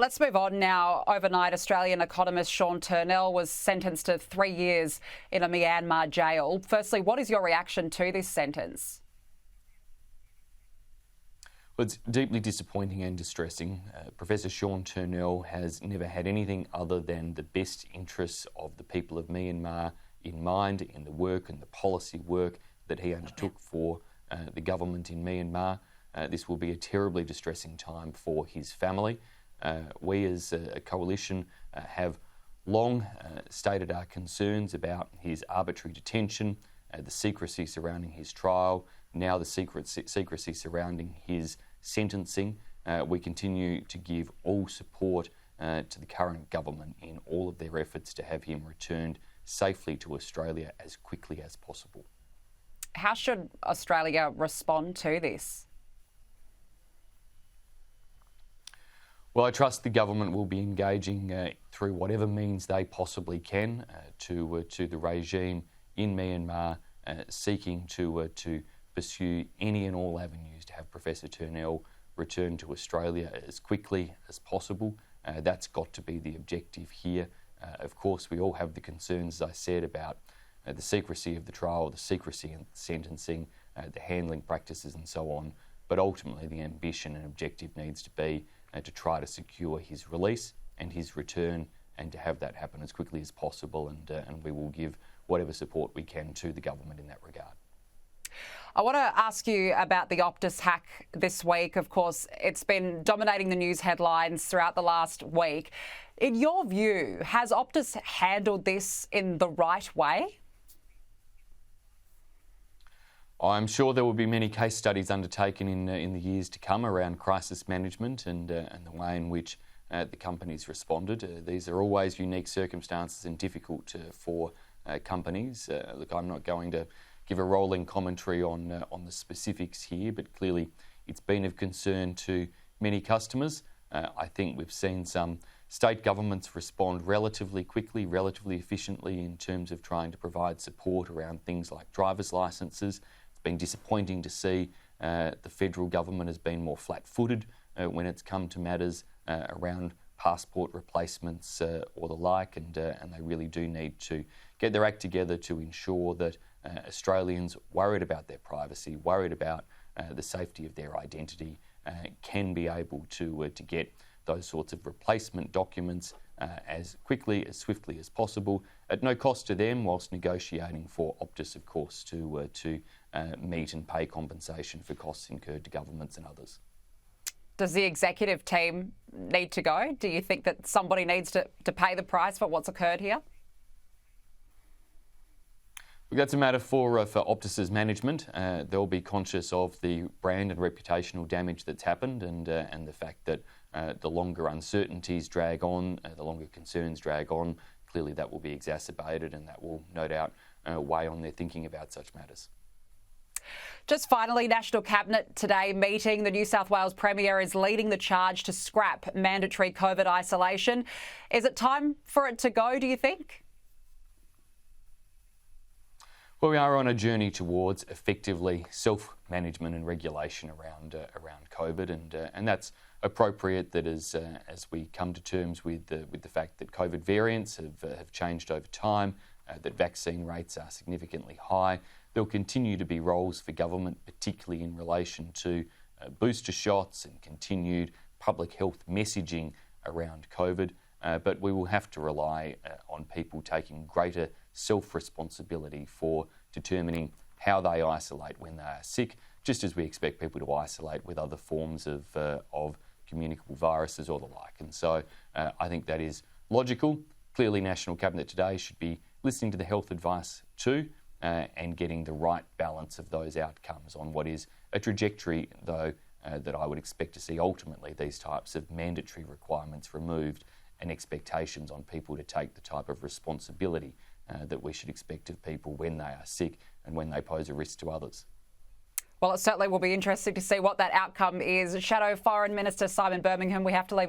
Let's move on now. Overnight, Australian economist Sean Turnell was sentenced to 3 years in a Myanmar jail. Firstly, what is your reaction to this sentence? Well, it's deeply disappointing and distressing. Professor Sean Turnell has never had anything other than the best interests of the people of Myanmar in mind in the work and the policy work that he undertook for the government in Myanmar. This will be a terribly distressing time for his family. We as a coalition have long stated our concerns about his arbitrary detention, the secrecy surrounding his trial, now the secrecy surrounding his sentencing. We continue to give all support to the current government in all of their efforts to have him returned safely to Australia as quickly as possible. How should Australia respond to this? Well, I trust the government will be engaging through whatever means they possibly can to the regime in Myanmar, seeking to pursue any and all avenues to have Professor Turnell return to Australia as quickly as possible. That's got to be the objective here. Of course, we all have the concerns, as I said, about the secrecy of the trial, the secrecy in sentencing, the handling practices and so on. But ultimately, the ambition and objective needs to be to try to secure his release and his return, and to have that happen as quickly as possible. And we will give whatever support we can to the government in that regard. I want to ask you about the Optus hack this week. Of course, it's been dominating the news headlines throughout the last week. In your view, has Optus handled this in the right way? I'm sure there will be many case studies undertaken in the years to come around crisis management and the way in which the companies responded. These are always unique circumstances and difficult for companies. Look, I'm not going to give a rolling commentary on the specifics here, but clearly it's been of concern to many customers. I think we've seen some state governments respond relatively quickly, relatively efficiently in terms of trying to provide support around things like driver's licences. It's been disappointing to see the federal government has been more flat-footed when it's come to matters around passport replacements or the like, and they really do need to get their act together to ensure that Australians worried about their privacy, worried about the safety of their identity, can be able to get those sorts of replacement documents as quickly, as swiftly as possible, at no cost to them, whilst negotiating for Optus, of course, to meet and pay compensation for costs incurred to governments and others. Does the executive team need to go? Do you think that somebody needs to pay the price for what's occurred here? Look, that's a matter for Optus's management. They'll be conscious of the brand and reputational damage that's happened, and the fact that the longer uncertainties drag on, the longer concerns drag on, clearly that will be exacerbated, and that will no doubt weigh on their thinking about such matters. Just finally, National Cabinet today meeting. The New South Wales Premier is leading the charge to scrap mandatory COVID isolation. Is it time for it to go, do you think? Well, we are on a journey towards effectively self-management and regulation around COVID, and that's appropriate. That as we come to terms with the fact that COVID variants have changed over time, that vaccine rates are significantly high. There'll continue to be roles for government, particularly in relation to booster shots and continued public health messaging around COVID. But we will have to rely on people taking greater self-responsibility for determining how they isolate when they are sick, just as we expect people to isolate with other forms of communicable viruses or the like. And so I think that is logical. Clearly, National Cabinet today should be listening to the health advice too, and getting the right balance of those outcomes on what is a trajectory, though, that I would expect to see ultimately these types of mandatory requirements removed, and expectations on people to take the type of responsibility that we should expect of people when they are sick and when they pose a risk to others. Well, it certainly will be interesting to see what that outcome is. Shadow Foreign Minister Simon Birmingham, we have to leave it